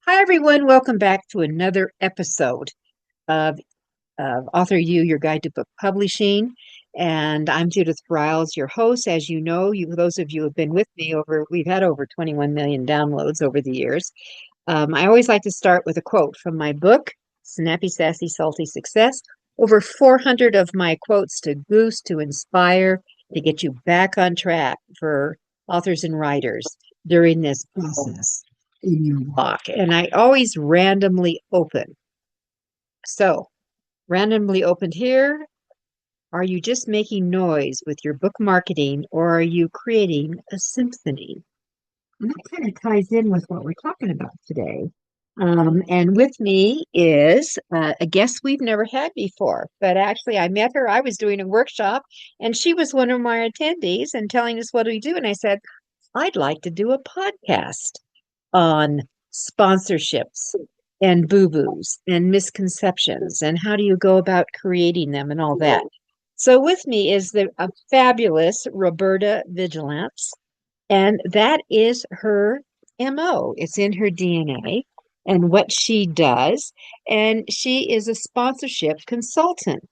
Hi, everyone. Welcome back to another episode of, Author You, Your Guide to Book Publishing. And I'm Judith Briles, your host. As you know, those of you who have been with me we've had over 21 million downloads over the years. I always like to start with a quote from my book, Snappy, Sassy, Salty Success. Over 400 of my quotes to boost, to inspire, to get you back on track for authors and writers during this process in your walk. And I always randomly open. So, randomly opened here. Are you just making noise with your book marketing, or are you creating a symphony? And that kind of ties in with what we're talking about today. And with me is a guest we've never had before, but actually I met her. I was doing a workshop and she was one of my attendees and telling us what do we do. And I said, I'd like to do a podcast on sponsorships and boo-boos and misconceptions and how do you go about creating them and all that. So with me is a fabulous Roberta Vigilance, and that is her MO. It's in her DNA and what she does. And she is a sponsorship consultant,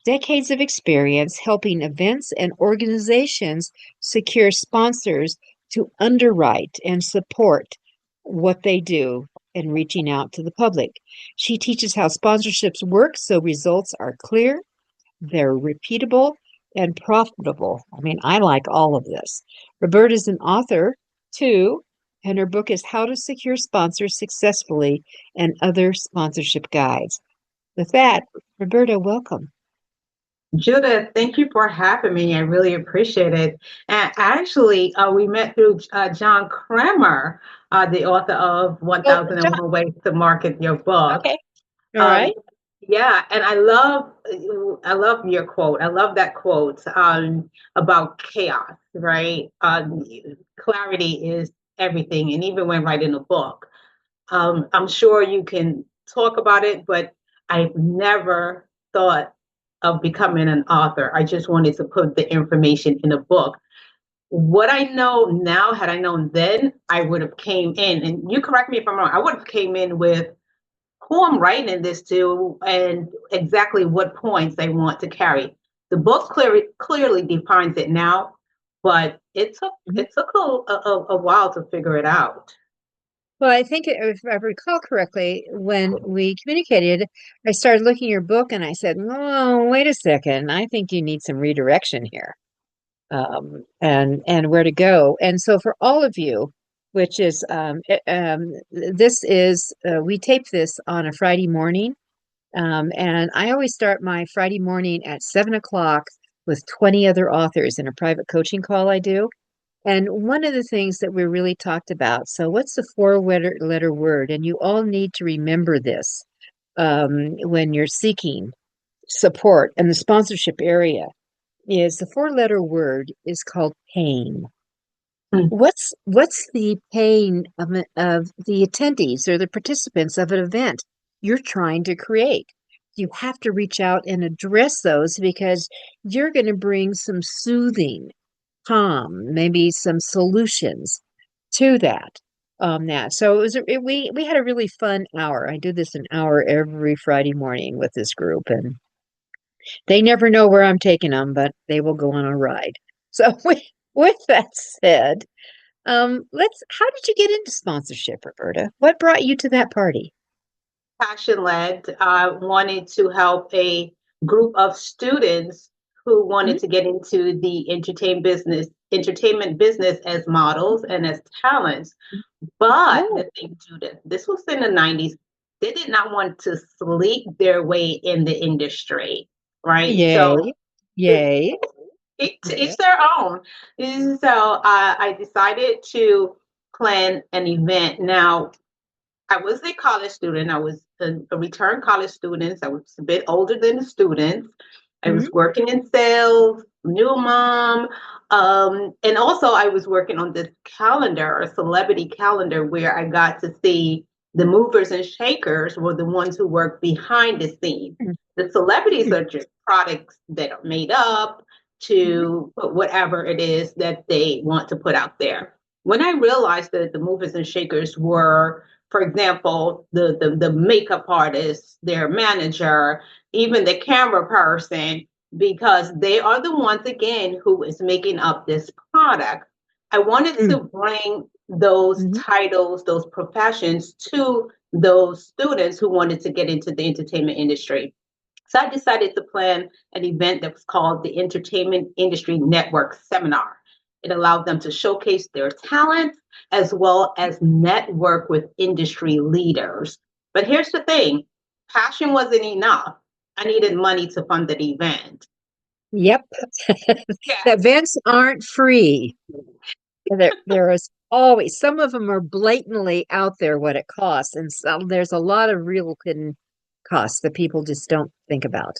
decades of experience helping events and organizations secure sponsors to underwrite and support what they do and reaching out to the public. She teaches how sponsorships work so results are clear, they're repeatable, and profitable. I mean, I like all of this. Roberta is an author too, and her book is How to Secure Sponsors Successfully and Other Sponsorship Guides. With that, Roberta, welcome. Judith, thank you for having me. I really appreciate it. And actually, we met through John Kramer, the author of Oh, John. 1001 Ways to Market Your Book. Okay. All right. Um, yeah, and I love your quote. I love that quote about chaos, right? Clarity is everything, and even when writing a book, I'm sure you can talk about it, but I've never thought of becoming an author. I just wanted to put the information in a book. What I know now, had I known then, I would have came in, and you correct me if I'm wrong, I would have came in with who I'm writing this to and exactly what points they want to carry. The book clearly defines it now, but it took Mhm. it took a while to figure it out. Well, I think if I recall correctly, when we communicated, I started looking at your book and I said, "Oh, wait a second. I think you need some redirection here." And where to go. And so for all of you, which is this is we tape this on a Friday morning, and I always start my Friday morning at 7 o'clock with 20 other authors in a private coaching call I do. And one of the things that we really talked about, so what's the four letter word? And you all need to remember this when you're seeking support in the sponsorship area is the four-letter word is called pain. Mm. What's the pain of the attendees or the participants of an event you're trying to create? You have to reach out and address those because you're going to bring some soothing, calm, maybe some solutions to that. So we had a really fun hour. I do this an hour every Friday morning with this group, and they never know where I'm taking them, but they will go on a ride. So with that said, how did you get into sponsorship, Roberta? What brought you to that party? Passion led. I wanted to help a group of students who wanted Mhm. to get into the entertainment business as models and as talents. But Oh, the thing, Judith, this was in the 90s. They did not want to sleep their way in the industry, right? yay, So it, yay. it's Yeah. their own. And so I decided to plan an event. Now, I was a college student. I was a returned college student. I was a bit older than the students. I Mhm. was working in sales, new mom, and also I was working on this calendar, a celebrity calendar, where I got to see the movers and shakers were the ones who work behind the scenes. The celebrities are just products that are made up Mhm. to put whatever it is that they want to put out there. When I realized that the movers and shakers were for example, the makeup artist, their manager, even the camera person, because they are the ones again who is making up this product. I wanted Mm. to bring those Mhm. titles, those professions to those students who wanted to get into the entertainment industry. So I decided to plan an event that was called the Entertainment Industry Network Seminar. It allowed them to showcase their talents as well as network with industry leaders. But here's the thing, passion wasn't enough. I needed money to fund the event. Yep. The Yes. events aren't free. There is always, some of them are blatantly out there what it costs, and so there's a lot of real hidden costs that people just don't think about.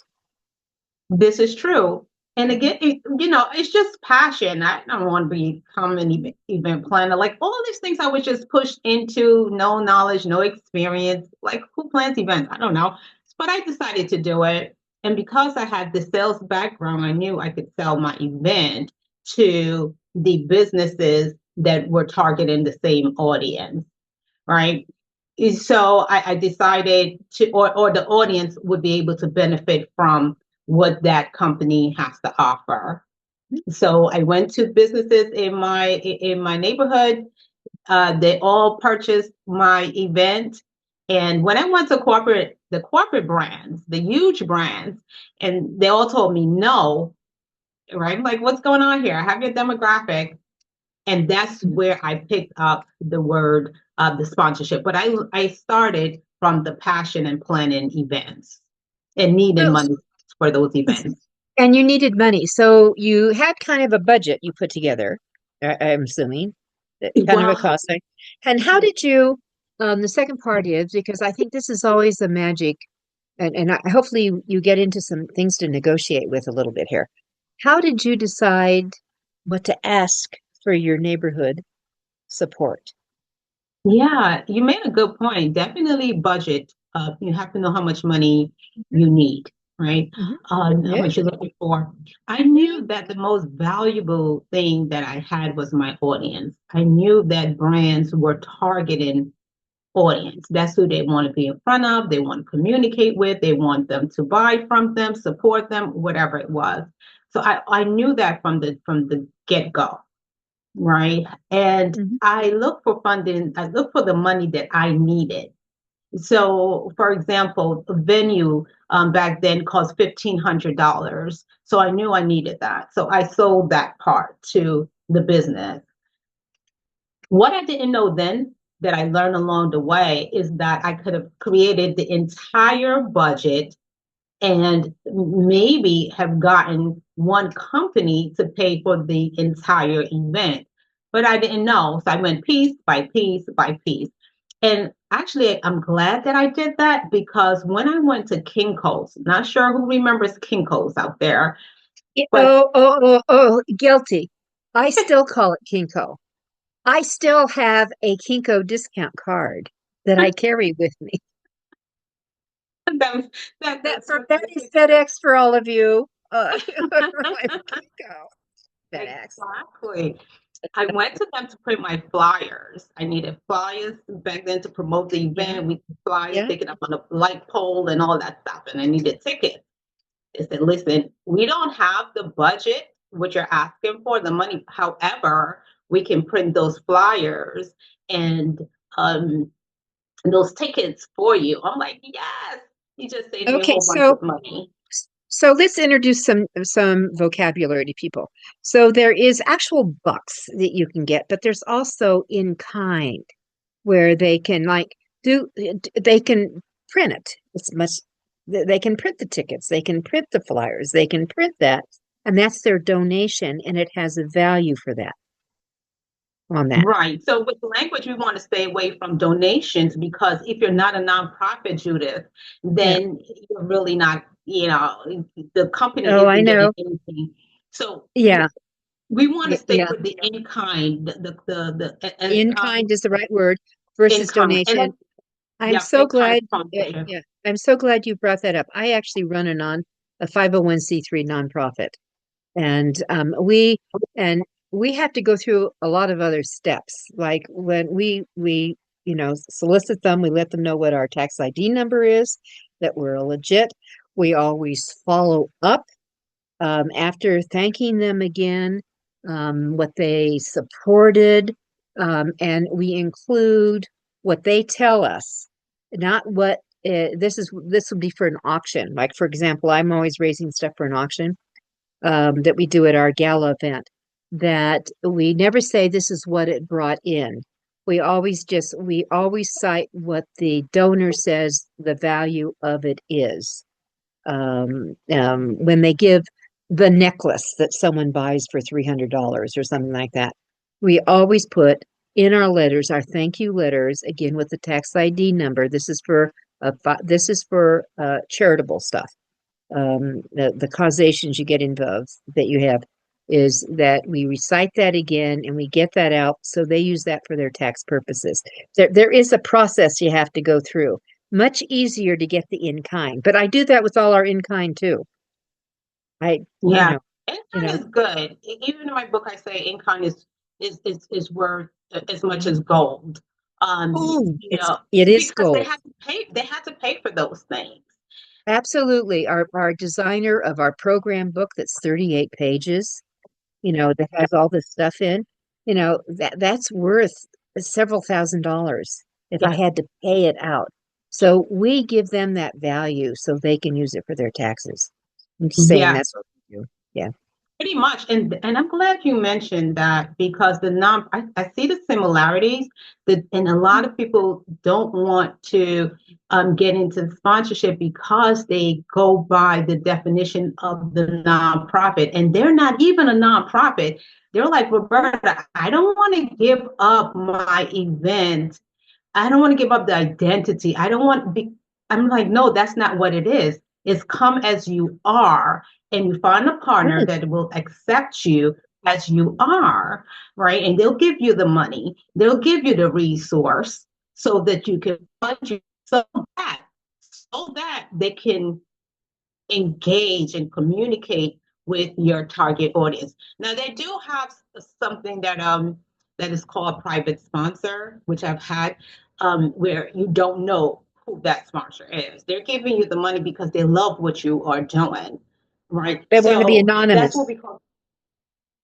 This is true. And again, it's just passion. I don't want to become an event planner. Like all these things I was just pushed into, no knowledge, no experience. Like who plans events? I don't know. But I decided to do it. And because I had the sales background, I knew I could sell my event to the businesses that were targeting the same audience, right? So I decided to, or the audience would be able to benefit from what that company has to offer. So I went to businesses in my neighborhood. They all purchased my event. And when I went to the corporate brands, the huge brands, and they all told me no, right? I'm like, what's going on here? I have your demographic. And that's where I picked up the word the sponsorship. But I started from the passion and planning events and needing Well, money for those events. and you needed money, so you had kind of a budget you put together. I'm assuming, kind of a Well, cost thing. And how did you? The second part is because I think this is always the magic, and hopefully you get into some things to negotiate with a little bit here. How did you decide what to ask for your neighborhood support? yeah, you made a good point. Definitely budget. You have to know how much money Mhm. you need, right? Mhm. How Yeah. much you're looking for. I knew that the most valuable thing that I had was my audience. I knew that brands were targeting audience. That's who they want to be in front of, they want to communicate with, they want them to buy from them, support them, whatever it was. So I knew that from the get-go, right? And Mhm. I looked for funding, I looked for the money that I needed. So, for example, a venue back then cost $1,500. So I knew I needed that. So I sold that part to the business. What I didn't know then that I learned along the way is that I could have created the entire budget and maybe have gotten one company to pay for the entire event. But I didn't know. So I went piece by piece by piece. And actually, I'm glad that I did that because when I went to Kinko's, not sure who remembers Kinko's out there, but Guilty. I still call it Kinko. I still have a Kinko discount card that I carry with me. that was that That that, for that is FedEx for all of you. that Kinko FedEx. exactly. I went to them to print my flyers. I needed flyers back then to promote the Yeah, event. We did flyers, yeah. taking up on a light pole and all that stuff. And I needed tickets. They said, listen, we don't have the budget, what you're asking for, the money. However, we can print those flyers and um, those tickets for you. I'm like, yes. You just saved me a Okay, whole bunch of money. so let's introduce some vocabulary to people. So there is actual bucks that you can get, but there's also in kind where they can like do they can print it. It's much they can print the tickets, they can print the flyers, they can print that, and that's their donation, and it has a value for that on that. Right. So with language, we want to stay away from donations because if you're not a nonprofit, Judith, Yeah. then you're really not, the company Oh, I isn't getting know. anything. So Yeah. we want to stay Yeah. with the in kind, In kind is the right word versus in kind. And donation. then, I'm yeah, so in kind glad. sponsorship. Yeah, I'm so glad you brought that up. I actually run a 501(c)(3) nonprofit, and and we have to go through a lot of other steps. Like when we solicit them. We let them know what our tax ID number is, that we're legit. We always follow up after thanking them again, what they supported, and we include what they tell us, not what this would be for an auction. Like, for example, I'm always raising stuff for an auction that we do at our gala event, that we never say this is what it brought in. We always cite what the donor says the value of it is. When they give the necklace that someone buys for $300 or something like that, we always put in our letters, our thank you letters, again with the tax ID number. This is for charitable stuff. The causations you get involved that you have is that we recite that again and we get that out so they use that for their tax purposes. There is a process you have to go through. Much easier to get the in kind, but I do that with all our in kind too. I, you Yeah, know, you income know, is good. Even in my book, I say income is worth as much as gold. oh, it is Because gold. they had to pay for those things. Absolutely. Our designer of our program book that's 38 pages, that has all this stuff in, that's worth several $1,000s if I Yeah, had to pay it out. So we give them that value so they can use it for their taxes. I'm just saying yeah. that's what we do. Yeah. Pretty much, and I'm glad you mentioned that because I see the similarities that, and a lot of people don't want to get into sponsorship because they go by the definition of the nonprofit, and they're not even a nonprofit. They're like, Roberta, I don't want to give up my event. I don't want to give up the identity. I don't want to be, I'm like, no, that's not what it is. It's come as you are, and you find a partner Mm, that will accept you as you are, right? And they'll give you the money, they'll give you the resource so that you can fund you that so that they can engage and communicate with your target audience. Now they do have something that is called private sponsor, which I've had, where you don't know who that sponsor is. They're giving you the money because they love what you are doing, right? they want to be So that's what anonymous. we call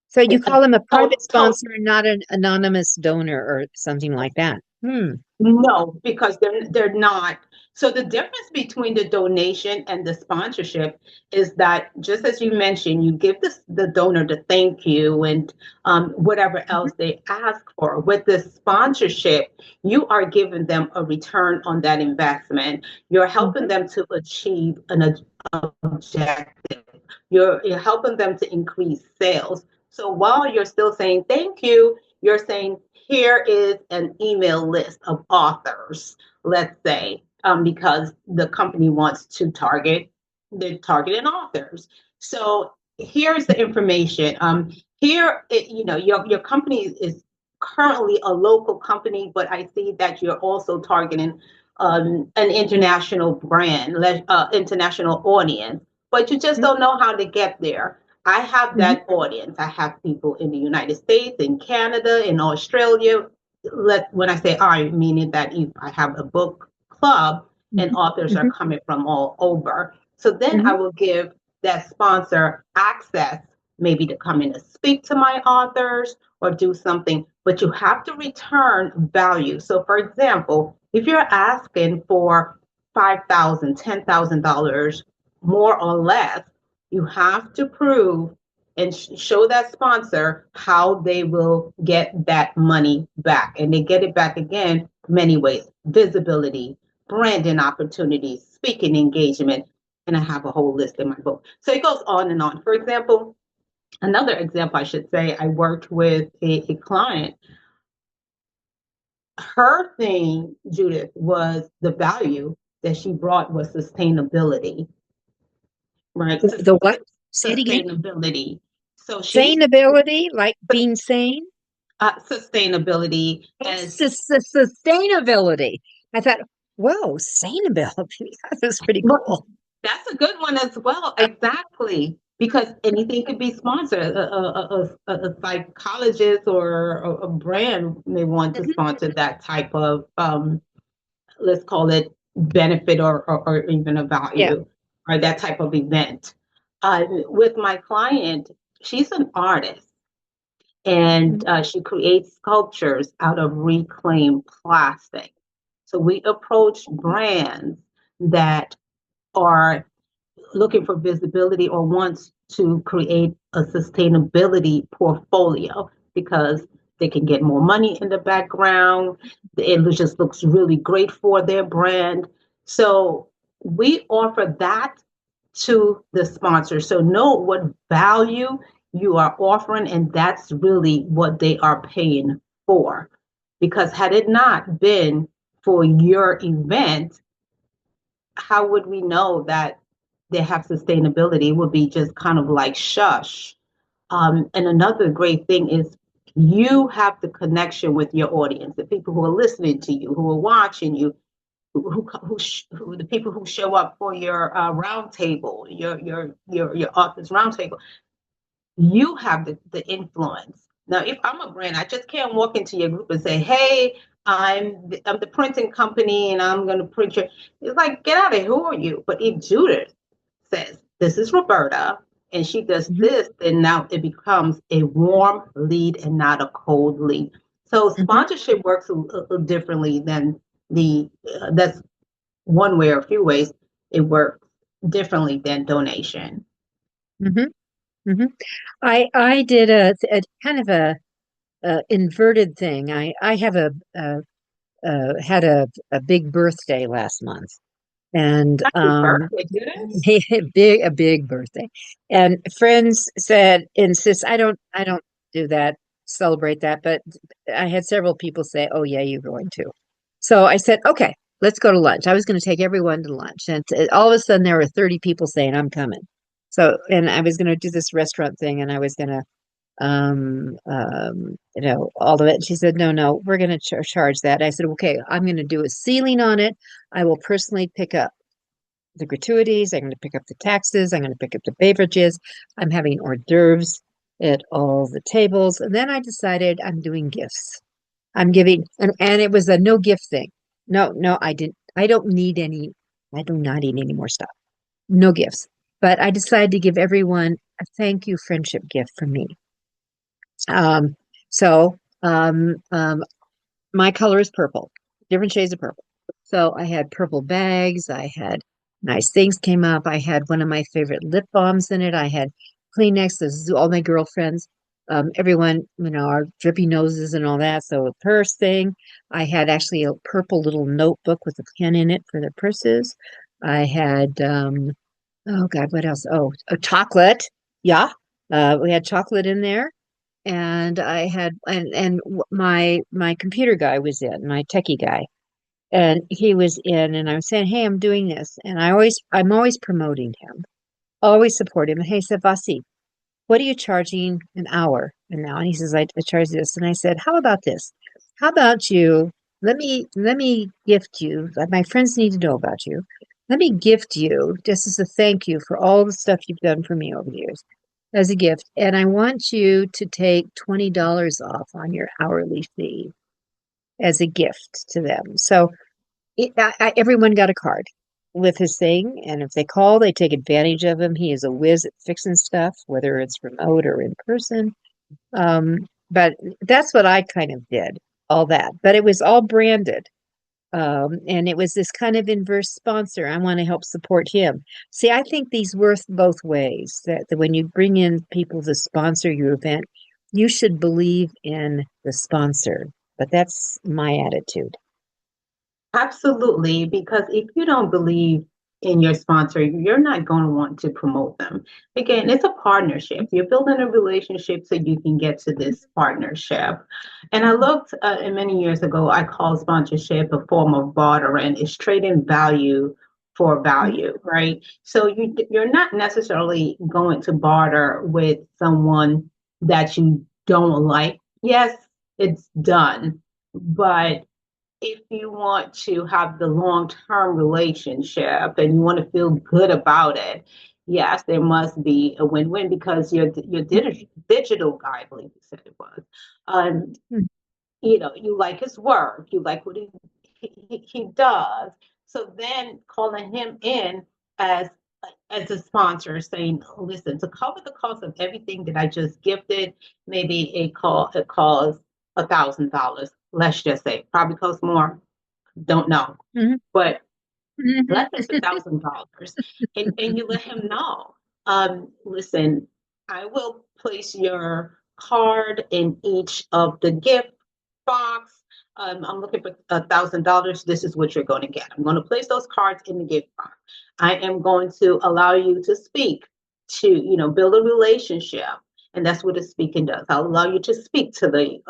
So you call them a private total. sponsor, not an anonymous donor or something like that. Hmm. No, because they're not. So the difference between the donation and the sponsorship is that just as you mentioned, you give the donor the thank you and whatever else they ask for. With the sponsorship, you are giving them a return on that investment. You're helping Mhm. them to achieve an objective. You're helping them to increase sales. So while you're still saying thank you, you're saying here is an email list of authors, let's say, because the company wants to target the targeted authors. So here's the information. Your company is currently a local company, but I see that you're also targeting an international brand, international audience, but you just don't know how to get there. I have Mhm. that audience. I have people in the United States, in Canada, in Australia. When I say I, meaning that I have a book club and Mhm. authors are Mhm. coming from all over. So then I Mhm. will give that sponsor access, maybe to come in and speak to my authors or do something, but you have to return value. So, for example, if you're asking for $5,000, $10,000 more or less, you have to prove and show that sponsor how they will get that money back. And they get it back again many ways: visibility, branding opportunities, speaking engagement. And I have a whole list in my book. So it goes on and on. For example, another example, I should say, I worked with a client. Her thing, Judith, was the value that she brought was sustainability, right? The what? Say it again. Sustainability. So she's Saneability, like being sane. sustainability Oh, as sustainability. I thought, whoa, saneability. That was pretty well, cool. that's a good one as well. Exactly. because anything could be sponsored. A psychologist or a brand may want to Mhm. sponsor that type of, let's call it benefit, or even a Yeah. value, or that type of event. With my client, she's an artist, and Mhm. she creates sculptures out of reclaimed plastic. So we approach brands that are looking for visibility or wants to create a sustainability portfolio because they can get more money in the background. It just looks really great for their brand. So we offer that to the sponsor. So know what value you are offering, and that's really what they are paying for. Because had it not been for your event, how would we know that they have sustainability? It would be just kind of like shush. And another great thing is you have the connection with your audience, the people who are listening to you, who are watching you, who the people who show up for your round table, your author's round table. You have the influence. Now, if I'm a brand, I just can't walk into your group and say, "Hey, I'm the printing company, and I'm going to print your." It's like, get out of here. Who are you? But if Judith says, "This is Roberta," and she does Mhm. this, then now it becomes a warm lead and not a cold lead. So Mhm. sponsorship works a differently than the. That's one way or a few ways it works differently than donation. Mhm. Mhm. I did a kind of a inverted thing. I have had a big birthday last month, and Happy birthday, Judith. a big birthday, and friends said insist I don't do that, celebrate that, but I had several people say, oh yeah, you're going to. So I said, okay, let's go to lunch. I was going to take everyone to lunch, and all of a sudden there were 30 people saying I'm coming. So, and I was going to do this restaurant thing, and I was going to all of it. She said, no, no, we're going to charge that. I said, okay, I'm going to do a ceiling on it. I will personally pick up the gratuities. I'm going to pick up the taxes. I'm going to pick up the beverages. I'm having hors d'oeuvres at all the tables. And then I decided I'm doing gifts. I'm giving, and it was a no gift thing. No, no, I didn't. I don't need any. I do not need any more stuff. No gifts. But I decided to give everyone a thank you friendship gift from me. Um, so my color is purple, different shades of purple. So I had purple bags. I had nice things came up. I had one of my favorite lip balms in it. I had Kleenex. This is all my girlfriends. Everyone, our drippy noses and all that. So a purse thing. I had actually a purple little notebook with a pen in it for their purses. I had, oh God, what else? Oh, a chocolate. Yeah. We had chocolate in there, and I had my computer guy was in, my techie guy, and he was in, and I was saying, hey, I'm doing this, and I'm always promoting him, always support him. And he said, Vasi, what are you charging an hour? And now, and he says, I charge this, and I said, how about this? How about you? Let me gift you. My friends need to know about you. Let me gift you just as a thank you for all the stuff you've done for me over the years as a gift. And I want you to take $20 off on your hourly fee as a gift to them. So everyone got a card with his thing. And if they call, they take advantage of him. He is a whiz at fixing stuff, whether it's remote or in person. But that's what I kind of did, all that. But it was all branded. And it was this kind of inverse sponsor. I want to help support him. See, I think these work both ways. That when you bring in people to sponsor your event, you should believe in the sponsor. But that's my attitude. Absolutely, because if you don't believe in your sponsor, you're not going to want to promote them. Again, it's a partnership. You're building a relationship so you can get to this partnership. And I looked, and many years ago, I called sponsorship a form of barter, and it's trading value for Mhm. value, right? So you're not necessarily going to barter with someone that you don't like. Yes, it's done, but if you want to have the long-term relationship and you want to feel good about it, yes, there must be a win-win because your digital guy, I believe you said it was, um, you like his work, you like what he does. So then calling him in as as a sponsor, saying, "Listen, to cover the cost of everything that I just gifted, maybe it costs $1,000. Let's just say probably costs more. Don't know, Mhm. but let's say it's Mhm. $1,000, and you let him know. Listen, I will place your card in each of the gift box. I'm looking for $1,000. This is what you're going to get. I'm going to place those cards in the gift box. I am going to allow you to speak, to build a relationship, and that's what the speaking does. I'll allow you to speak to the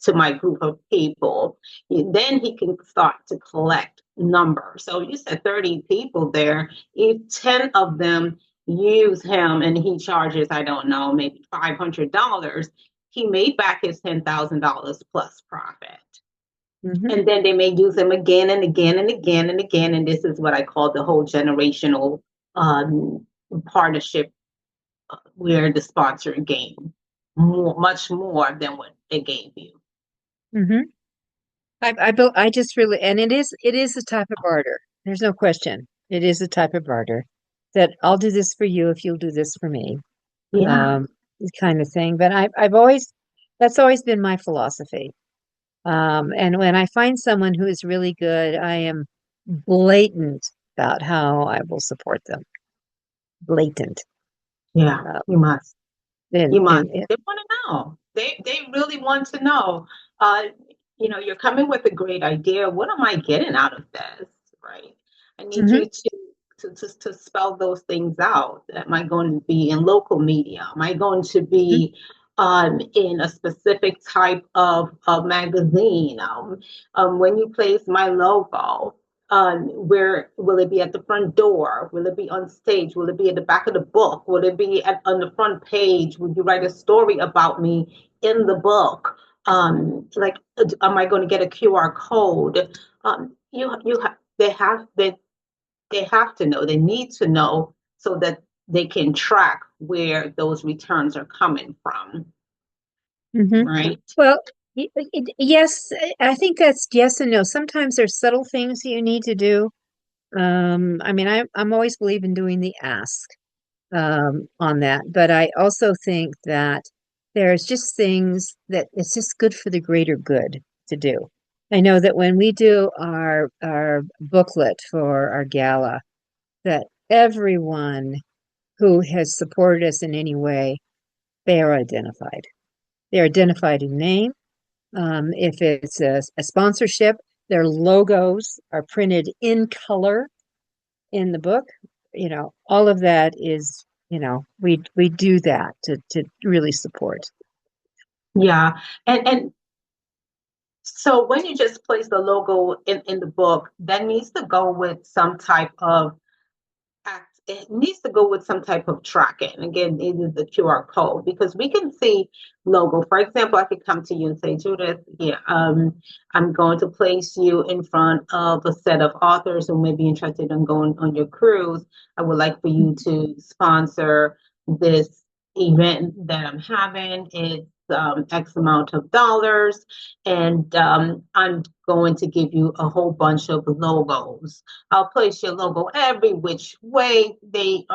to my group of people. Then he can start to collect numbers. So you said 30 people there. If 10 of them use him and he charges, I don't know, maybe $500, he made back his $10,000 plus profit. Mhm. And then they may use him again and again and again and again. And this is what I call the whole generational um, partnership, where the sponsor gained much more than what they gave you. Mhm. I just really, and it is a type of barter. There's no question. It is a type of barter that I'll do this for you if you'll do this for me, Yeah. um, kind of thing. But I've always, that's always been my philosophy. And when I find someone who is really good, I am blatant about how I will support them. Blatant. Yeah. Uh, You must. You and, must. and, They want to know. They really want to know. Uh, you're coming with a great idea. What am I getting out of this? Right. I need mhm, you to spell those things out. Am I going to be in local media? Am I going to mhm, be in a specific type of magazine? When you place my logo, where will it be, at the front door? Will it be on stage? Will it be at the back of the book? Will it be on the front page? Will you write a story about me in the book? Like, am I going to get a QR code? They have to know. They need to know so that they can track where those returns are coming from, mhm. right? Well, yes, I think that's yes and no. Sometimes there's subtle things you need to do. I mean, I'm always believe in doing the ask on that, but I also think that there's just things that it's just good for the greater good to do. I know that when we do our booklet for our gala, that everyone who has supported us in any way, they are identified. They're identified in name. If it's a sponsorship, their logos are printed in color in the book. All of that is, we do that to really support. Yeah. And so when you just place the logo in the book, that needs to go with some type of it needs to go with some type of tracking. Again, either the QR code, because we can see logo. For example, I could come to you and say, Judith, yeah, I'm going to place you in front of a set of authors who may be interested in going on your cruise. I would like for you to sponsor this event that I'm having. It's X amount of dollars, and I'm going to give you a whole bunch of logos. I'll place your logo every which way they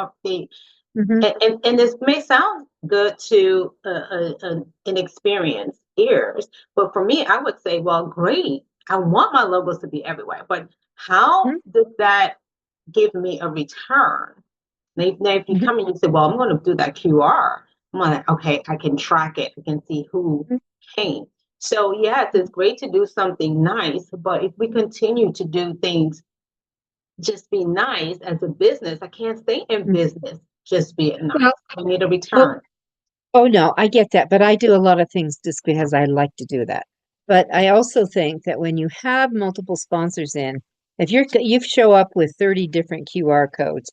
Hmm. and this may sound good to inexperienced ears, but for me, I would say, well, great. I want my logos to be everywhere, but how does that give me a return? Now, if you Hmm. come and you say, well, I'm going to do that QR, I'm like, okay, I can track it. I can see who came. So, yes, it's great to do something nice, but if we continue to do things just be nice as a business, I can't stay in business just being Well, nice. I need a well, return. oh no, I get that, but I do a lot of things just because I like to do that. But I also think that when you have multiple sponsors in, if you show up with 30 different QR codes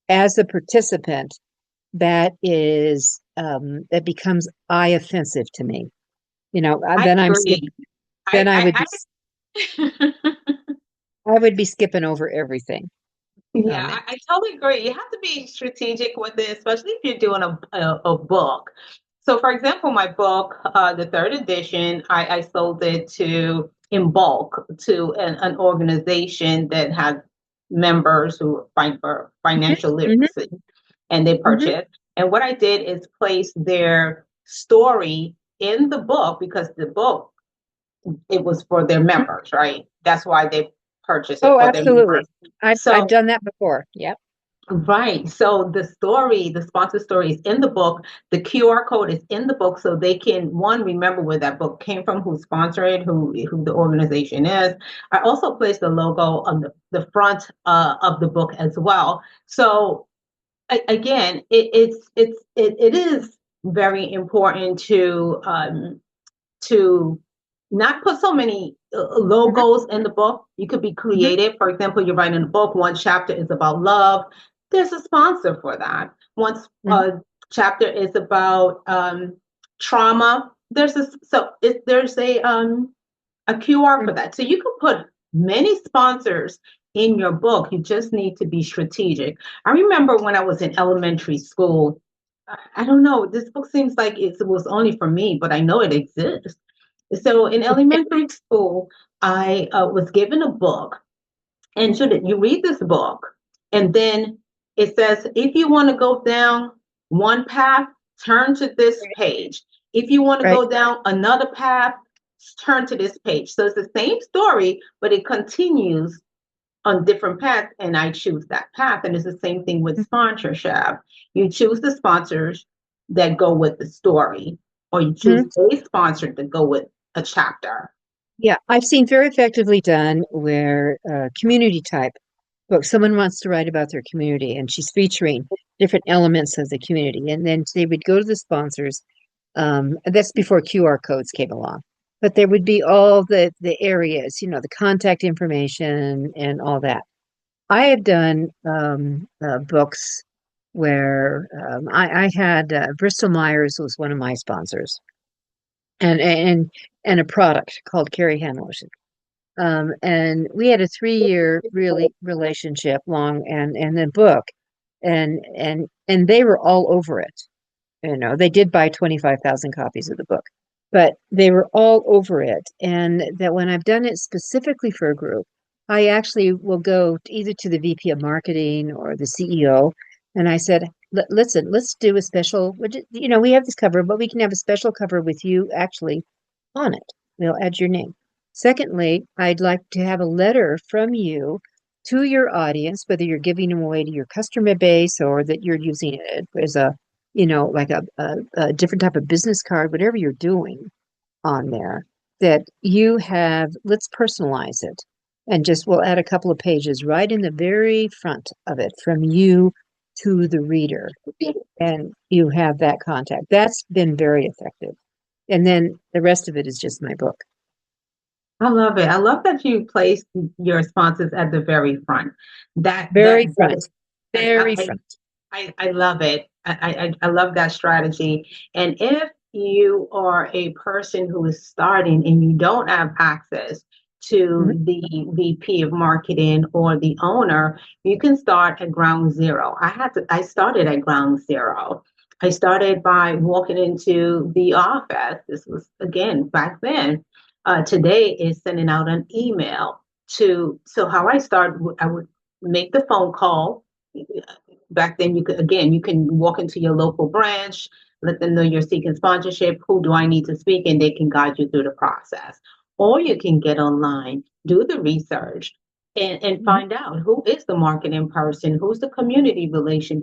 as a participant, that becomes eye offensive to me. I Then I'm agree. skipping. Then I, I, I I would be skipping over everything. Yeah, on that. I totally agree. You have to be strategic with it, especially if you're doing a book. So, for example, my book, the third edition, I sold it to in bulk to an organization that has members who fight for financial Hmm. literacy, and they Hmm. purchase. And what I did is place their story in the book because the book it was for their members, right? That's why they purchased it Oh, for their members. absolutely. I've So done that before. Yep. right. So the story, the sponsor story is in the book. The QR code is in the book so they can one remember where that book came from, who sponsored it, who the organization is. I also placed the logo on the front of the book as well. So again, it is very important to not put so many Hmm. logos in the book. You could be Hmm. creative. For example, you're writing a book, one chapter is about love. There's a sponsor for that. One Hmm. chapter is about trauma. There's a QR for that. So you can put many sponsors in your book. You just need to be strategic. I remember when I was in elementary school, I don't know, this book seems like it was only for me, but I know it exists. So in elementary school, I was given a book, and should you read this book, and then it says, if you want to go down one path, turn to this Right. page. If you want to Right. go down another path, turn to this page. So it's the same story, but it continues on different paths, and I choose that path. And it's the same thing with sponsorship. You choose the sponsors that go with the story, or you choose Mhm. a sponsor to go with a chapter. Yeah, I've seen very effectively done where community type book, someone wants to write about their community and she's featuring different elements of the community. And then they would go to the sponsors. That's before QR codes came along. But there would be all the areas, the contact information and all that. I have done books where I had Bristol Myers was one of my sponsors, and and and a product called Carrie Hand Lotion. And we had a 3 year really relationship long and then book and they were all over it. They did buy 25,000 copies of the book, but they were all over it. And that when I've done it specifically for a group, I actually will go either to the VP of marketing or the CEO. And I said, Listen, let's do a special, we have this cover, but we can have a special cover with you actually on it. We'll add your name. Secondly, I'd like to have a letter from you to your audience, whether you're giving them away to your customer base or that you're using it as like a different type of business card, whatever you're doing on there, that you have, let's personalize it. And just we'll add a couple of pages right in the very front of it from you to the reader. And you have that contact. That's been very effective. And then the rest of it is just my book. I love it. I love that you placed your sponsors at the very front. Very That front. is, Very front. I love it. I love that strategy. And if you are a person who is starting and you don't have access Mhm. to the VP of marketing or the owner, you can start at ground zero. I started at ground zero. I started by walking into the office. This was again back then. Today is sending out an email so how I start, I would make the phone call. Back then you can walk into your local branch, let them know you're seeking sponsorship, who do I need to speak, and they can guide you through the process. Or you can get online, do the research, and Mhm. find out who is the marketing person, who's the community relation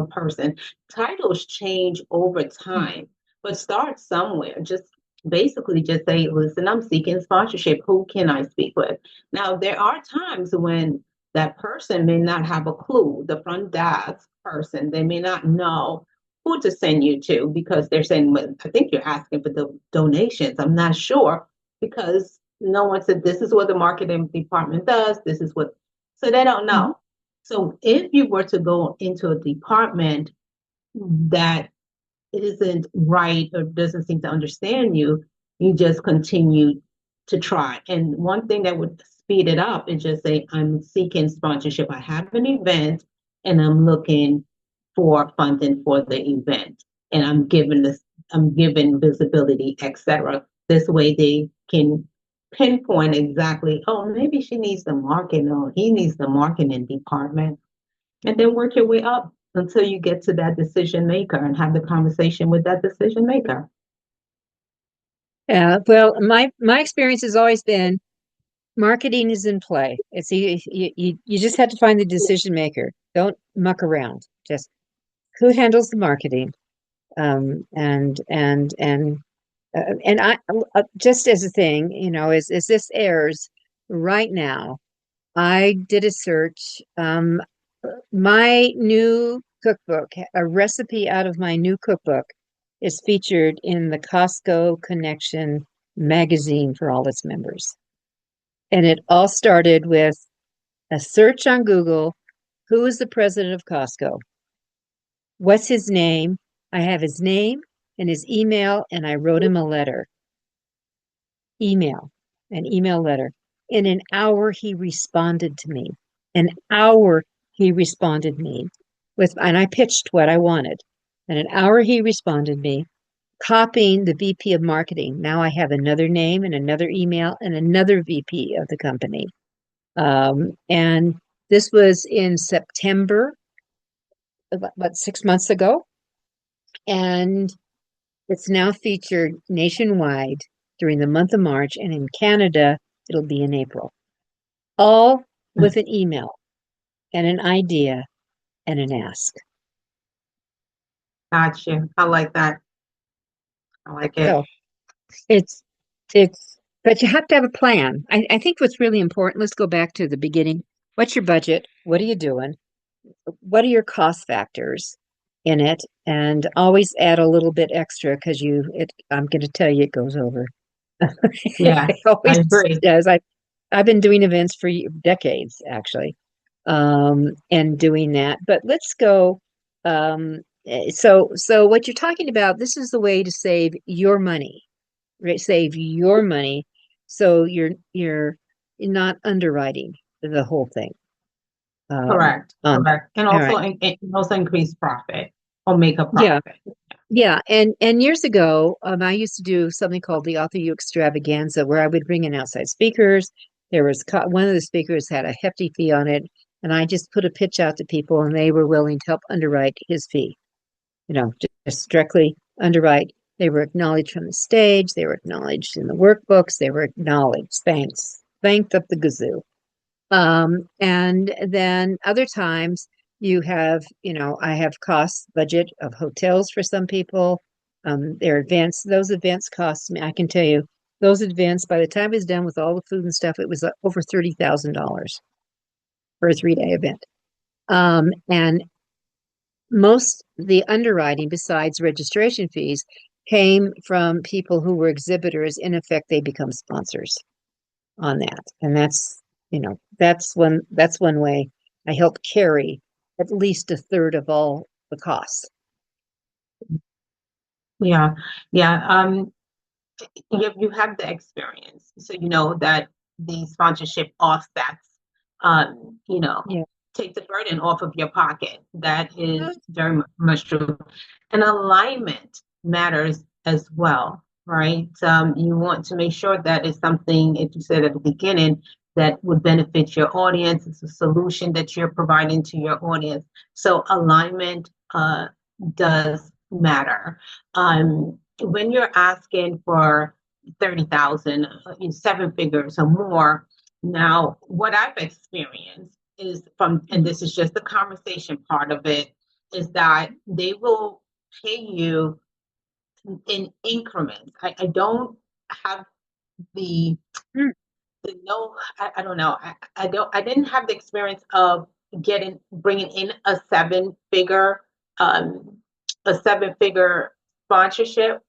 person. Titles change over time, but start somewhere. Just basically just say, listen, I'm seeking sponsorship, who can I speak with? Now there are times when that person may not have a clue, the front desk person, they may not know who to send you to because they're saying, well, I think you're asking for the donations. I'm not sure because no one said this is what the marketing department does. This is what, so they don't Mhm. know. So if you were to go into a department that isn't right or doesn't seem to understand you, you just continue to try. And one thing that would speed it up and just say, I'm seeking sponsorship. I have an event and I'm looking for funding for the event. And I'm given visibility, etc. This way they can pinpoint exactly, oh, maybe she needs the marketing or he needs the marketing department. And then work your way up until you get to that decision maker and have the conversation with that decision maker. Well, my experience has always been marketing is in play. It's you just have to find the decision maker. Don't muck around. Just who handles the marketing. And I just as a thing, as this airs right now, I did a search. My new cookbook, a recipe out of my new cookbook, is featured in the Costco Connection magazine for all its members. And it all started with a search on Google. Who is the president of Costco? What's his name? I have his name and his email, and I wrote him a letter. Email, an email letter. In an hour, he responded to me. An hour, he responded me and I pitched what I wanted. In an hour, he responded me, copying the VP of marketing. Now I have another name and another email and another VP of the company. And this was in September, about 6 months ago. And it's now featured nationwide during the month of March, and in Canada, it'll be in April. All with an email and an idea and an ask. Gotcha. I like that. I like it. So it's but you have to have a plan. I think what's really important, let's go back to the beginning. What's your budget? What are you doing? What are your cost factors in it? And always add a little bit extra because I'm going to tell you it goes over. Yeah, It I always agree. does. I've been doing events for decades, actually, and doing that. But let's go. So what you're talking about, this is the way to save your money, right? Save your money, so you're not underwriting the whole thing. Correct. On Correct. And all also, right, also increase profit or make a yeah. profit. Yeah, and years ago, I used to do something called the Author U Extravaganza, where I would bring in outside speakers. There was one of the speakers had a hefty fee on it, and I just put a pitch out to people, and they were willing to help underwrite his fee. Just directly underwrite. They were acknowledged from the stage. They were acknowledged in the workbooks. They were acknowledged. Thanked up the gazoo. And then other times I have cost budget of hotels for some people. Those events cost me, I can tell you, those events, by the time it was done with all the food and stuff, it was over $30,000 for a 3-day event. And most the underwriting, besides registration fees, came from people who were exhibitors. In effect, they become sponsors on that. And that's one way I help carry at least a third of all the costs. Yeah. Yeah. You have the experience, so you know that the sponsorship offsets, you know, Yeah. take the burden off of your pocket. That is very much true. And alignment matters as well, right? You want to make sure that it's something, as you said at the beginning, that would benefit your audience. It's a solution that you're providing to your audience. So alignment does matter. When you're asking for 30,000 in 7 figures or more, now what I've experienced is and this is just the conversation part of it, is that they will pay you in increments. I don't have the Mm. no, I don't know. I didn't have the experience of bringing in um, a 7 figure sponsorship,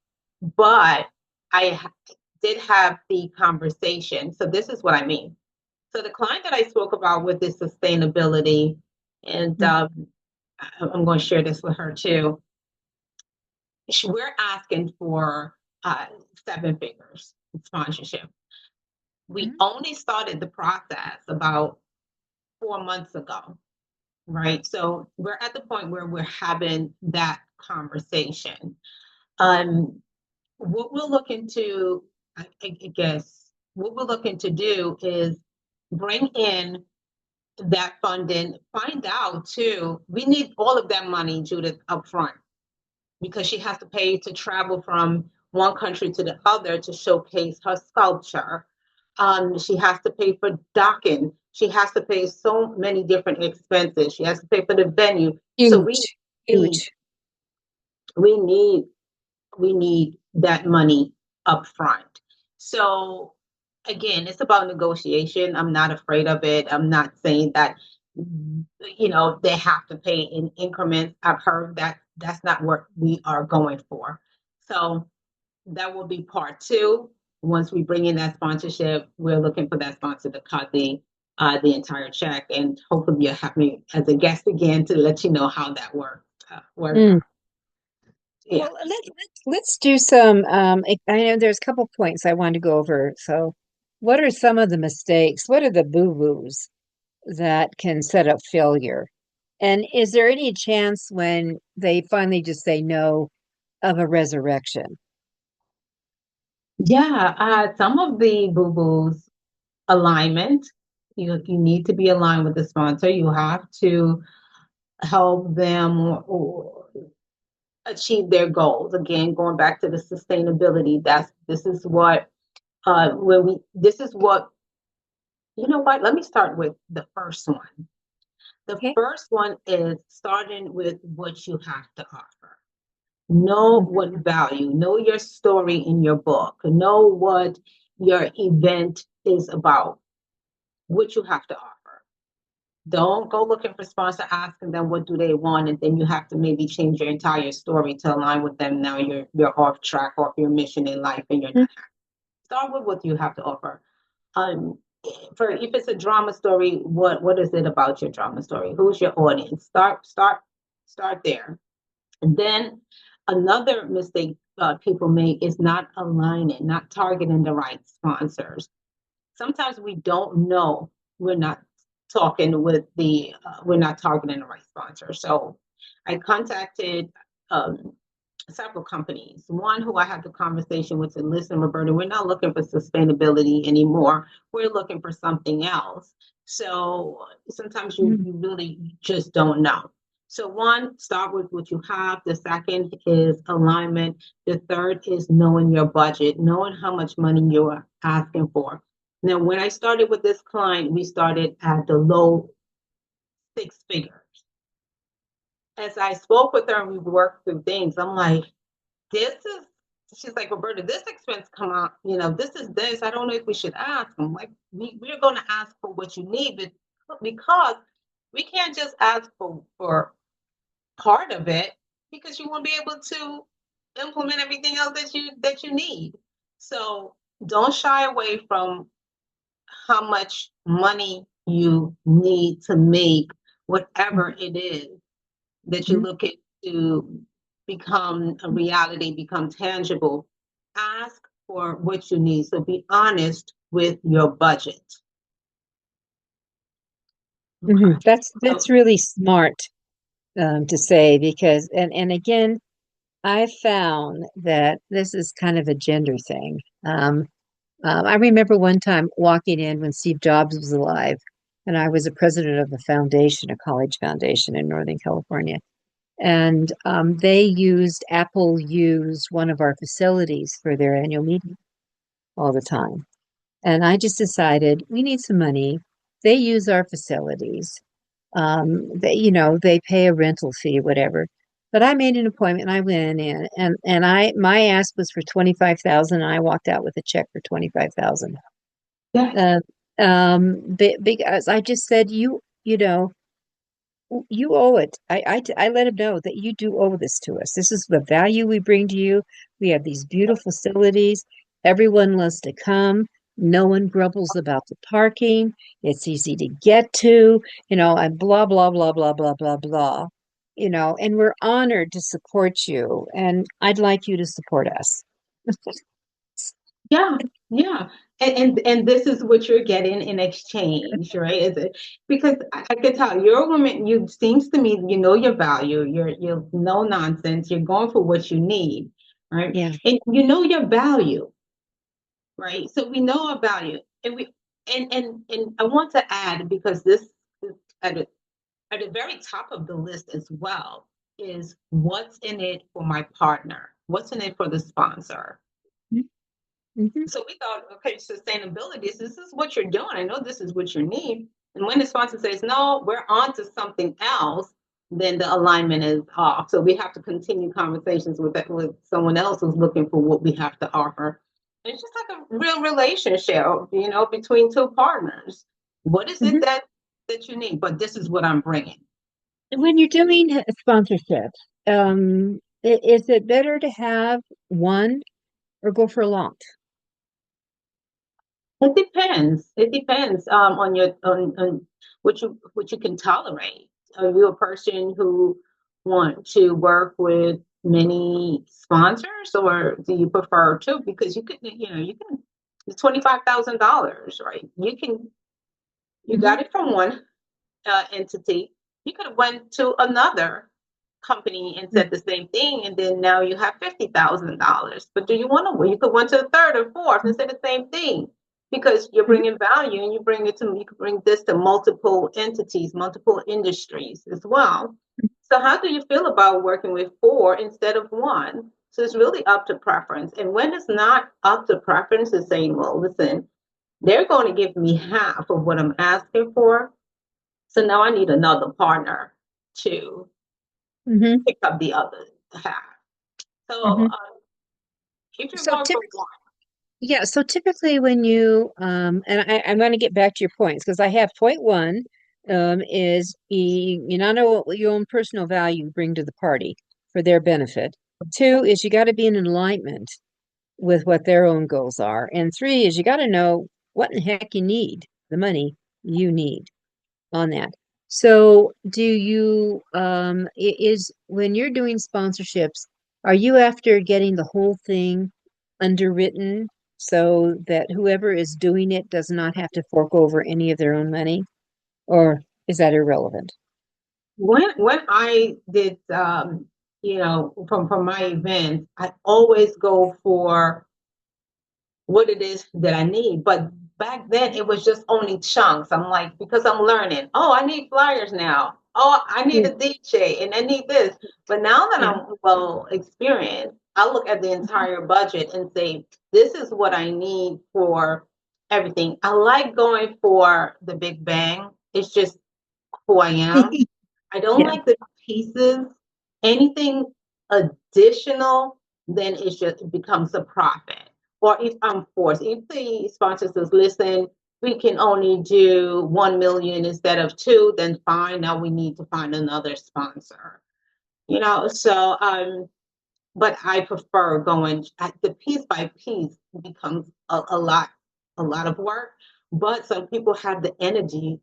but I did have the conversation. So this is what I mean. So the client that I spoke about with this sustainability, and I'm going to share this with her too. We're asking for 7 figures sponsorship. We Mhm. only started the process about 4 months ago, right? So we're at the point where we're having that conversation. Um, what we're looking to, I guess, what we're looking to do is bring in that funding, find out too, we need all of that money, Judith, up front, because she has to pay to travel from one country to the other to showcase her sculpture. She has to pay for docking. She has to pay so many different expenses. She has to pay for the venue. So Huge, need, huge. we need we need that money up front. So again, it's about negotiation. I'm not afraid of it. I'm not saying that they have to pay in increments. I've heard that that's not what we are going for. So that will be part two. Once we bring in that sponsorship, we're looking for that sponsor to cut the entire check, and hopefully you'll have me as a guest again to let you know how that works Mm. out. Yeah. Well, let's do some. I know there's a couple points I want to go over. So, what are some of the mistakes? What are the boo-boos that can set up failure? And is there any chance when they finally just say no of a resurrection? Yeah, some of the boo-boos, alignment. You need to be aligned with the sponsor. You have to help them achieve their goals. Again, going back to the sustainability, this is what when we this is what you know what, let me start with the first one. The Okay. first one is starting with what you have to offer. Know Mhm. what value, know your story in your book, know what your event is about, what you have to offer. Don't go looking for sponsor, asking them what do they want, and then you have to maybe change your entire story to align with them. Now you're off track, off your mission in life, and you're not happy. Start with what you have to offer. Um, for if it's a drama story, what is it about your drama story? Who's your audience? Start there. And then another mistake people make is not aligning, not targeting the right sponsors. Sometimes we don't know we're not we're not targeting the right sponsor. So I contacted um, several companies. One who I had the conversation with said, listen, Roberta, we're not looking for sustainability anymore. We're looking for something else. So sometimes Mhm. you really just don't know. So one, start with what you have. The second is alignment. The third is knowing your budget, knowing how much money you're asking for. Now, when I started with this client, we started at the low six figures. As I spoke with her and we worked through things, I'm like, this is, she's like, Roberta, this expense come out, this is this. I don't know if we should ask. I'm like, we're going to ask for what you need, but because we can't just ask for part of it because you won't be able to implement everything else that you need. So don't shy away from how much money you need to make whatever it is that you're Mhm. looking to become a reality, become tangible. Ask for what you need. So be honest with your budget. Okay. That's So really smart to say because and again, I found that this is kind of a gender thing. I remember one time walking in when Steve Jobs was alive, and I was a president of a foundation, a college foundation in Northern California. And Apple used one of our facilities for their annual meeting all the time. And I just decided we need some money. They use our facilities. They pay a rental fee, whatever. But I made an appointment and I went in and my ask was for 25,000 and I walked out with a check for 25,000. yes, Uh, because I just said, you owe it. I let him know that you do owe this to us. This is the value we bring to you. We have these beautiful facilities. Everyone loves to come. No one grumbles about the parking. It's easy to get to, and blah, blah, blah, blah, blah, blah, blah. And we're honored to support you. And I'd like you to support us. yeah, yeah. and this is what you're getting in exchange, right? Is it because I can tell you're a woman, you seems to me you know your value, you're no nonsense, you're going for what you need, right? Yeah. And you know your value, right? So we know our value. And we and I want to add because this is at the very top of the list as well is what's in it for my partner, what's in it for the sponsor. Mm-hmm. So we thought, okay, sustainability, this is what you're doing. I know this is what you need. And when the sponsor says, no, we're on to something else, then the alignment is off. So we have to continue conversations with someone else who's looking for what we have to offer. And it's just like a real relationship, between two partners. What is it Hmm. that you need? But this is what I'm bringing. When you're doing sponsorships, is it better to have one or go for a lot? It depends. It depends on your on what you can tolerate. Are you a person who want to work with many sponsors, or do you prefer two? Because you can it's $25,000, right? You Hmm. got it from one entity. You could have went to another company and said the same thing, and then now you have $50,000. But do you want to? You could went to a third or fourth and say the same thing because you're Hmm. bringing value and you could bring this to multiple entities, multiple industries as well. So how do you feel about working with four instead of one? So it's really up to preference. And when it's not up to preference, it's saying, well, listen, they're going to give me half of what I'm asking for. So now I need another partner to Hmm. pick up the other half. So Hmm. if you're So going for typically, one, yeah. So typically, when you and I'm going to get back to your points because I have point one, is you not know what your own personal value bring to the party for their benefit. Two is you got to be in alignment with what their own goals are, and three is you got to know what in the heck you need, the money you need on that. So, do you is when you're doing sponsorships, are you after getting the whole thing underwritten so that whoever is doing it does not have to fork over any of their own money, or is that irrelevant? when I did, from my events, I always go for what it is that I need. But back then it was just only chunks. I'm like, because I'm learning, oh, I need flyers now. Oh, I need Yeah, a DJ and I need this. But now that yeah. I'm well experienced, I look at the entire budget and say, this is what I need for everything. I like going for the big bang. It's just who I am. I don't Yeah. like the pieces. Anything additional, then it becomes a profit. Or if I'm forced, if the sponsor says, listen, we can only do 1 million instead of two, then fine. Now we need to find another sponsor. But I prefer going at the piece by piece becomes a lot of work. But some people have the energy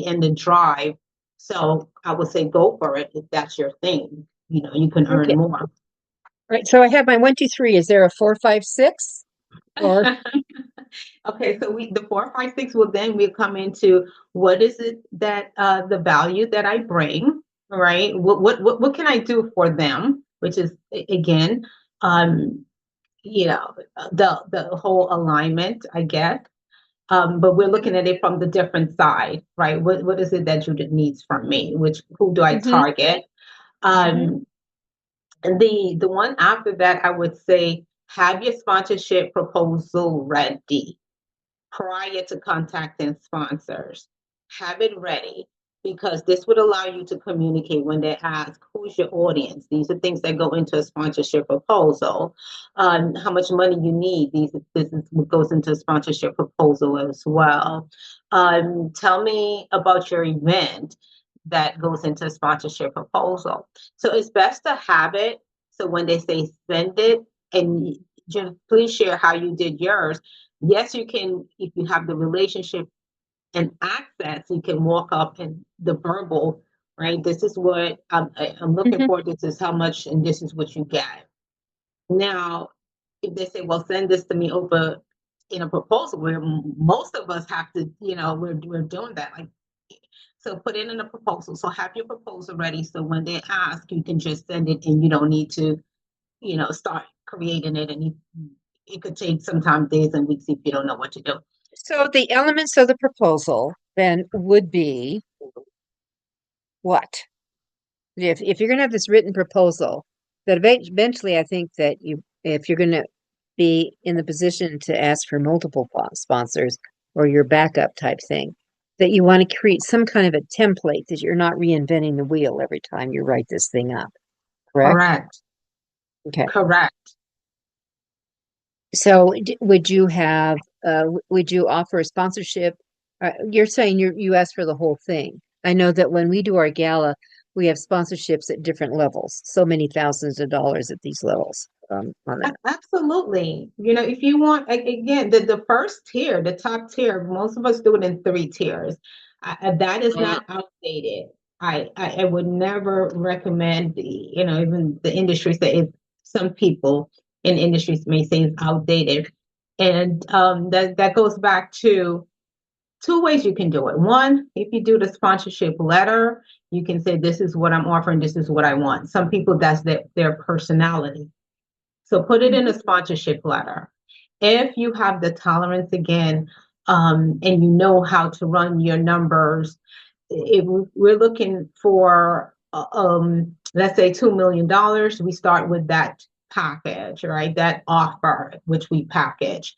and the drive. So I would say go for it if that's your thing. You can earn Okay. more. Right. So I have my one, two, three. Is there a four, five, six? Or Okay, so the 4, 5, 6 will then we come into what is it that the value that I bring, right? What can I do for them? Which is again, um, the whole alignment, I guess. But we're looking at it from the different side, right? What is it that Judith needs from me? Who do I hmm. target? Hmm. Um, and the one after that, I would say have your sponsorship proposal ready prior to contacting sponsors. Have it ready because this would allow you to communicate when they ask, who's your audience? These are things that go into a sponsorship proposal. How much money you need? This is what goes into a sponsorship proposal as well. Tell me about your event that goes into a sponsorship proposal. So it's best to have it. So when they say send it, and just please share how you did yours. Yes, you can, if you have the relationship and access, you can walk up and the verbal, right? This is what I'm looking Hmm. for. This is how much, and this is what you get. Now, if they say, well, send this to me over in a proposal where most of us have to, we're doing that. Like, so put it in a proposal. So have your proposal ready. So when they ask, you can just send it and you don't need to, start creating it. And it could take sometimes days and weeks if you don't know what to do. So the elements of the proposal then would be what? If you're going to have this written proposal, that eventually I think that if you're going to be in the position to ask for multiple sponsors or your backup type thing, that you want to create some kind of a template that you're not reinventing the wheel every time you write this thing up, correct? Correct. Okay. Correct. So would you offer a sponsorship? You're saying you ask for the whole thing. I know that when we do our gala, we have sponsorships at different levels, so many thousands of dollars at these levels on that. Absolutely. If you want, again, the first tier, the top tier, most of us do it in three tiers. That is not outdated. I would never recommend even the industry say some people in industries may say it's outdated. And that goes back to two ways you can do it. One, if you do the sponsorship letter, you can say, this is what I'm offering, this is what I want. Some people, that's their personality. So put it in a sponsorship letter. If you have the tolerance again, and you know how to run your numbers, if we're looking for, let's say $2 million, we start with that package, right? That offer, which we package.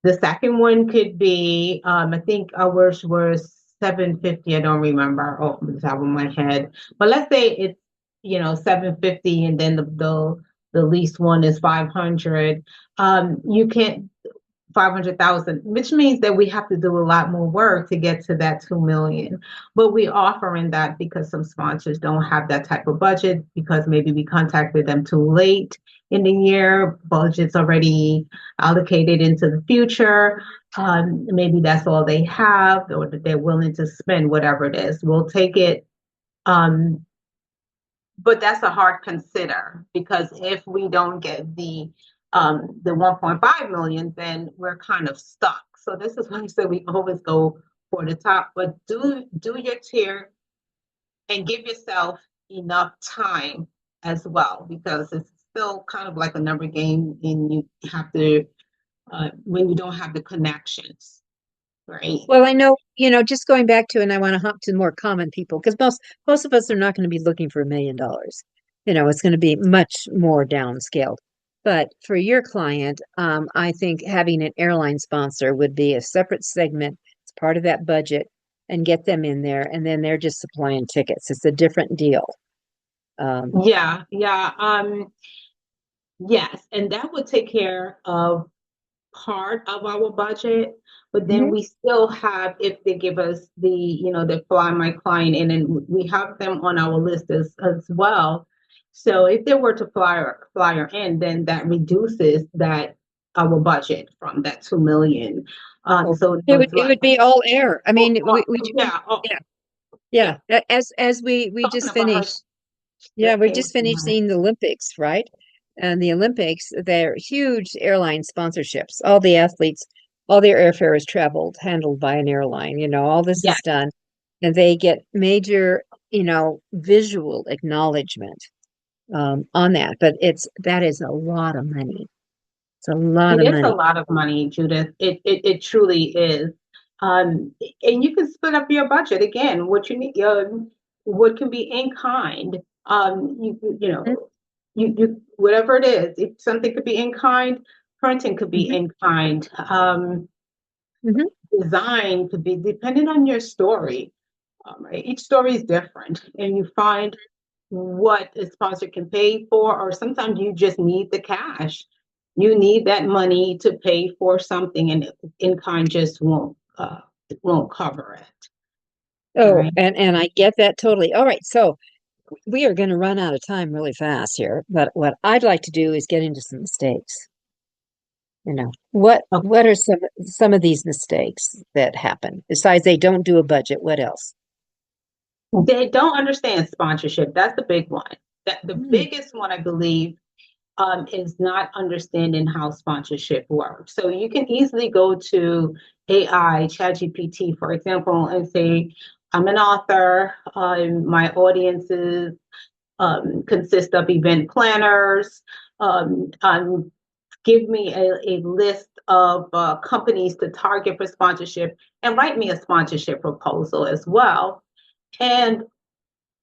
The second one could be, I think ours was 750. I don't remember off the top of my head, but let's say it's 750, and then the least one is 500. You can't 500,000, which means that we have to do a lot more work to get to that 2 million. But we offering that because some sponsors don't have that type of budget, because maybe we contacted them too late in the year, budget's already allocated into the future. Maybe that's all they have, or that they're willing to spend whatever it is. We'll take it. But that's a hard consider, because if we don't get the 1.5 million, then we're kind of stuck. So this is why I say we always go for the top, but do your tier and give yourself enough time as well, because it's still kind of like a number game, and you have to, when you don't have the connections, right? Well, I know, just going back to, and I want to hop to more common people, because most of us are not going to be looking for $1 million. It's going to be much more downscaled. But for your client, I think having an airline sponsor would be a separate segment. It's part of that budget, and get them in there, and then they're just supplying tickets. It's a different deal. Yeah, yeah. Yes, and that would take care of part of our budget, but then Mhm. we still have, if they give us they fly my client in, and we have them on our list as well. So if they were to fly her in, then that reduces that our budget from that 2 million. Oh, So it it would was it like, would be all air. I oh, mean, oh, we do, yeah, oh, yeah, yeah. yeah. As we Talking just about her, finished. Yeah, that we came just to finished mind. seeing the Olympics, right? And the Olympics, they're huge airline sponsorships. All the athletes, all their airfare is traveled, handled by an airline. All this Yeah, is done, and they get major, visual acknowledgement on that. But that is a lot of money. It's a lot it of is a money. lot of money, Judith. It truly is. And you can split up your budget again. What you need, what can be in kind. You whatever it is. If something could be in kind, printing could be Mm-hmm. in kind. Hmm. Design could be, depending on your story. Right? Each story is different, and you find what a sponsor can pay for, or sometimes you just need the cash. You need that money to pay for something, and in kind just won't cover it. All Oh, right. and I get that totally. All right, so we are going to run out of time really fast here, but what I'd like to do is get into some mistakes. What Okay. what are some of these mistakes that happen? Besides they don't do a budget, what else? They don't understand sponsorship. That's the big one. That the Hmm. biggest one, I believe, is not understanding how sponsorship works. So you can easily go to AI, ChatGPT, for example, and say, I'm an author. My audiences consist of event planners. Give me a list of companies to target for sponsorship and write me a sponsorship proposal as well. And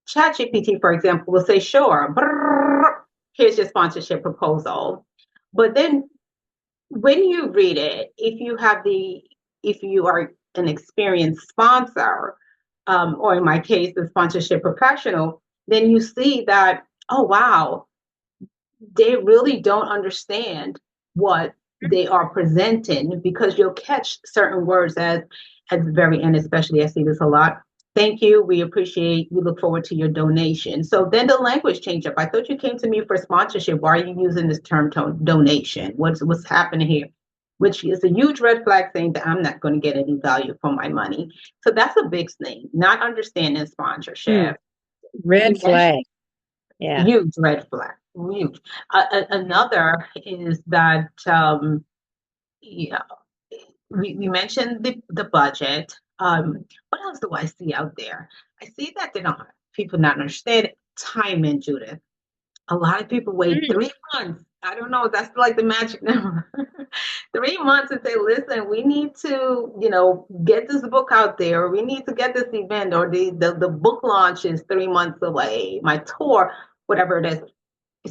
ChatGPT, for example, will say, sure, brrr, here's your sponsorship proposal. But then when you read it, if you are an experienced sponsor, or in my case, the sponsorship professional, then you see that, oh, wow, they really don't understand what they are presenting because you'll catch certain words at the very end, especially I see this a lot. Thank you. We appreciate. We look forward to your donation. So then the language changed up. I thought you came to me for sponsorship. Why are you using this term donation? What's happening here? Which is a huge red flag saying that I'm not going to get any value for my money. So that's a big thing. Not understanding Hmm. sponsorship. Red flag. Yeah. Huge red flag. Huge. Another is that you know, we mentioned the budget. What else do I see out there? I see that they don't people not understand timing, Judith. A lot of people wait Mm. 3 months. I don't know. That's like the magic number. 3 months and say, listen, we need to, get this book out there. We need to get this event, or the book launch is 3 months away. My tour, whatever it is.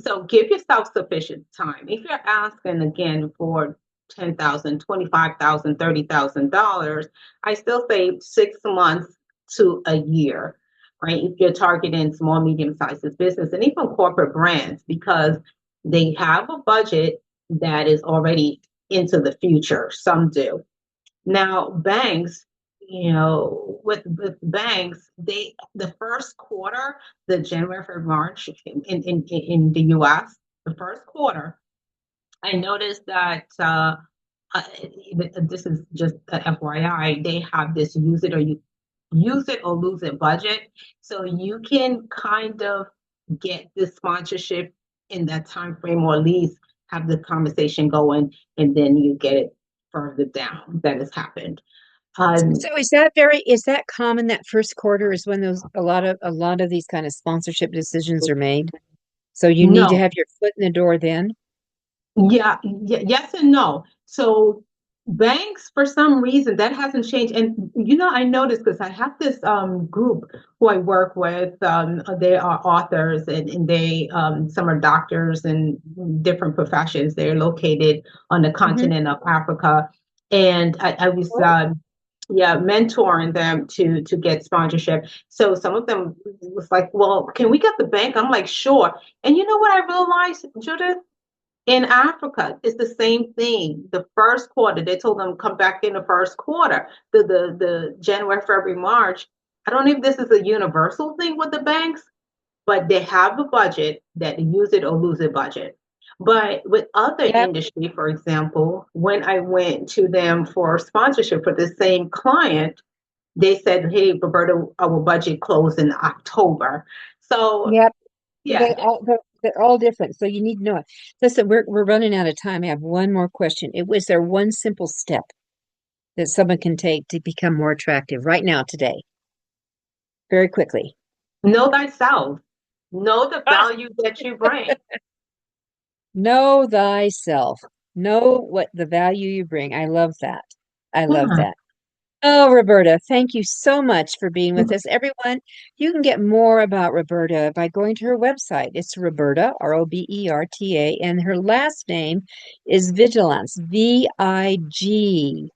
So give yourself sufficient time. If you're asking again for 10,000, 25,000, $30,000, I still say 6 months to a year, right? If you're targeting small, medium-sized business and even corporate brands, because they have a budget that is already into the future. Some do. Now, banks, with banks, the first quarter, the January, February, March in the US, the first quarter, I noticed that uh, this is just a FYI, they have this use it or lose it budget. So you can kind of get the sponsorship in that time frame, or at least have the conversation going, and then you get it further down that has happened. Um, So is that common that first quarter is when those a lot of these kind of sponsorship decisions are made? So you need to no, have your foot in the door then? yeah, yes and no. So banks, for some reason, that hasn't changed. And I noticed because I have this group who I work with. They are authors, and they some are doctors and different professions. They're located on the Hmm. continent of Africa, and I was Oh, yeah, mentoring them to get sponsorship. So some of them was like, "Well, can we get the bank?" I'm like, "Sure." And you know what I realized, Judith? In Africa, it's the same thing. The first quarter, they told them come back in the first quarter. The January, February, March. I don't know if this is a universal thing with the banks, but they have a budget that use it or lose it budget. But with other yep. industry, for example, when I went to them for sponsorship for the same client, they said, "Hey, Roberta, our budget closed in October." So Yep. yeah, They're all different. So you need to know it. Listen, we're running out of time. I have one more question. Was there one simple step that someone can take to become more attractive right now, today, very quickly? know thyself. Know the Ah, value that you bring. know thyself. Know what the value you bring. I love that. I love Yeah. that. Oh, Roberta, thank you so much for being with us. Everyone, you can get more about Roberta by going to her website. It's Roberta, Roberta, and her last name is Vigilance, Vigilance.com.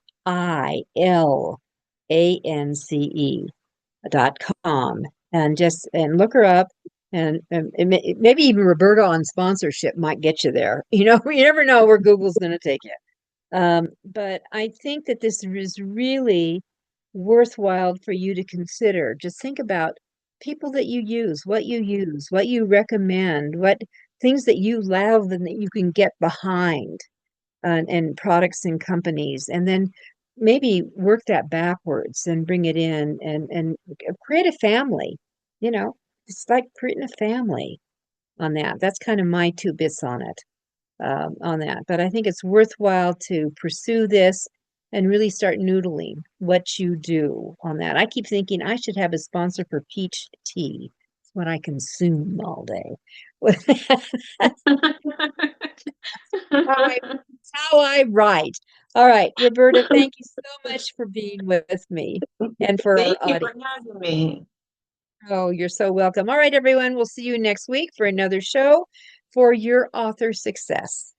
And look her up. And maybe even Roberta on sponsorship might get you there. You never know where Google's going to take you. But I think that this is really worthwhile for you to consider. Just think about people that use, what you recommend, what things that you love and that you can get behind, and products and companies, and then maybe work that backwards and bring it in and create a family. You know, it's like creating a family on that. That's kind of my two bits on it. on that. But I think it's worthwhile to pursue this and really start noodling what you do on that. I keep thinking I should have a sponsor for peach tea. It's what I consume all day. How I write. All right, Roberta, thank you so much for being with me and for our Thank you for audience. having me. Oh, you're so welcome. All right, everyone, we'll see you next week for another show for your author success.